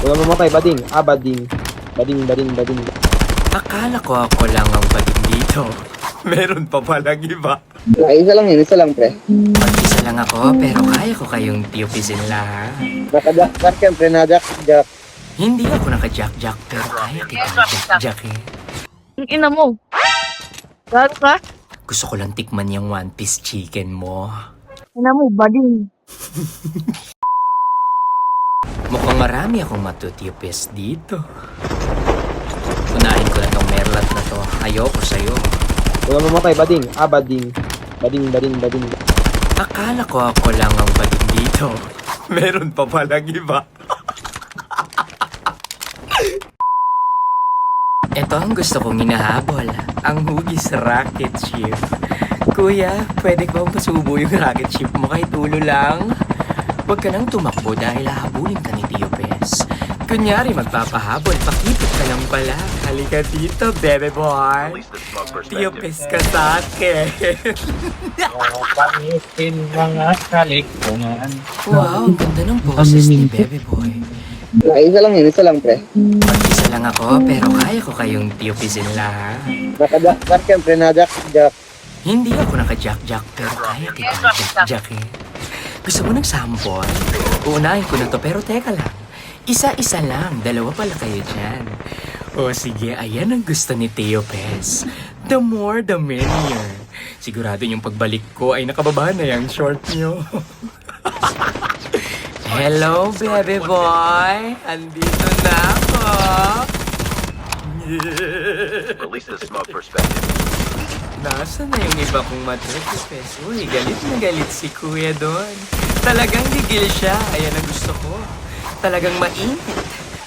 Wala mamatay, bading. Bading. Bading, bading, bading. Akala ko ako lang ang bading dito. Meron pa palang iba. Isa lang yun, isa lang pre. Mag-isa lang ako pero kaya ko kayong tiupisin lahat. Naka-jack yan pre, na-jack. Hindi ako naka-jack-jack pero kaya kitang jack-jack eh. Ang ina mo. Gago ka? Gusto ko lang tikman yung one piece chicken mo. Ina mo, bading. Mukhang marami akong matutiupis dito. Unahin ko na tong merlat na to. Ayoko sa'yo. Wala mamatay, bading. Bading. Bading, bading, bading. Akala ko ako lang ang bading dito. Meron pa palang iba. Ito ang gusto kong hinahabol. Ang hugis rocket ship. Kuya, pwede ko pasubo yung rocket ship mo kahit ulo lang? Huwag ka nang tumakbo dahil hahabulin ka ni Tio Pes. Kunyari magpapahabol, pakipot ka lang pala. Halika dito, bebe boy. Tio Pes ka sa akin. Panitin mga kalikungan. Wow, ang ganda ng boses ni bebe boy. Isa lang yun, isa lang pre. Mag-isa lang ako pero kaya ko kayong tiupisin lahat. Naka-jack yan pre, na-jack. Hindi ako naka-jack-jack pero kaya kitang jack-jack eh. Gusto mo ng sample? Uunahin ko na to pero teka lang. Isa-isa lang, dalawa pala kayo dyan. O sige, ayan ang gusto ni Tio Pes. The more the merrier. Sigurado yung pagbalik ko ay nakababa na yung short nyo. Hello, baby boy. Andito na ako. Release the smoke perspective. Nasaan na yung iba kong matrikipes? Uy, galit na galit si kuya doon. Talagang gigil siya. Ayan ang gusto ko. Talagang mainit.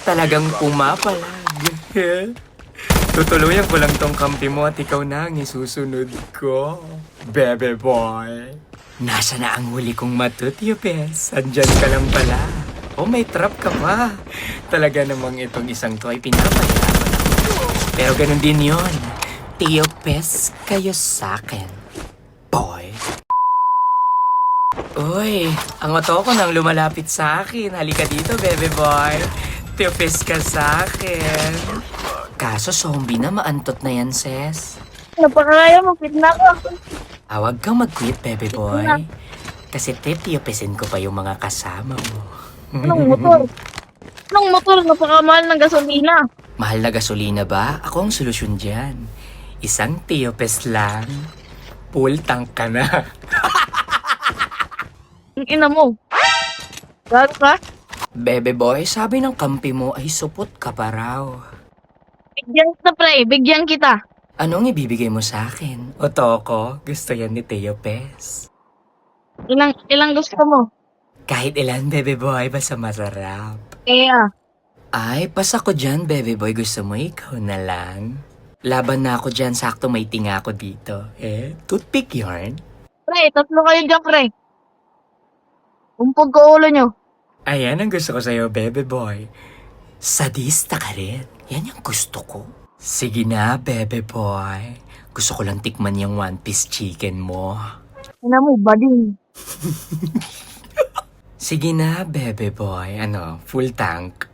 Talagang pumapalag. Tutuluyan ko lang tong kampi mo at ikaw na ang isusunod ko. Bebe boy. Nasa na ang huli kong matutipes? Andyan ka lang pala. Oh, may trap ka pa. Talaga namang itong isang to ay pinapahirapan ako. Pero ganun din yon. Tio Pes kayo sa'kin, boy. Uy, ang mata ko nang lumalapit sa akin. Halika dito, bebe boy. Tio Pes ka sa'kin. Kaso zombie na, maantot na yan, ses. Napakaya mo, kidnap ako. Huwag kang mag-quit, bebe boy. Kasi Tio Pesin ko pa yung mga kasama mo. Anong motor? Anong motor? Napakamahal ng gasolina. Mahal na gasolina ba? Ako ang solusyon dyan. Isang Tio Pes lang. Full tank ka na. Ang ina mo. Gago ka? Bebe boy, sabi ng kampi mo ay supot ka pa raw. Bigyan kita, pre. Bigyan kita. Anong ibibigay mo sa akin? O toko, gusto yan ni Tio Pes. Ilang gusto mo? Kahit ilan, bebe boy, basta masarap. Kaya. Ay, pasa ko dyan, bebe boy. Gusto mo ikaw na lang? Laban na ako dyan, sakto may tinga ako dito. Toothpick yarn? Pre, tatlo kayo dyan, pre. Umpog ko ulo nyo. Ayan ang gusto ko sa'yo, bebe boy. Sadista ka rin. Yan yung gusto ko. Sige na, bebe boy. Gusto ko lang tikman yung one piece chicken mo. Ina mo, bading. Sige na, bebe boy. Ano, full tank?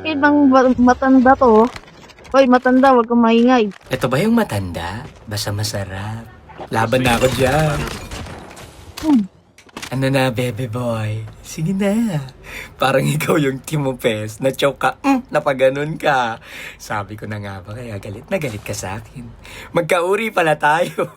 Ibang matanda to. Hoy, matanda, wag kang maingay. Ito ba yung matanda? Basta masarap. Laban na ako dyan. Ano na, bebe boy? Sige na. Parang ikaw yung Tio Pes. Na-choke ka. Napaganon ka. Sabi ko na nga ba, kaya galit na galit ka sa akin. Magkauri pala tayo.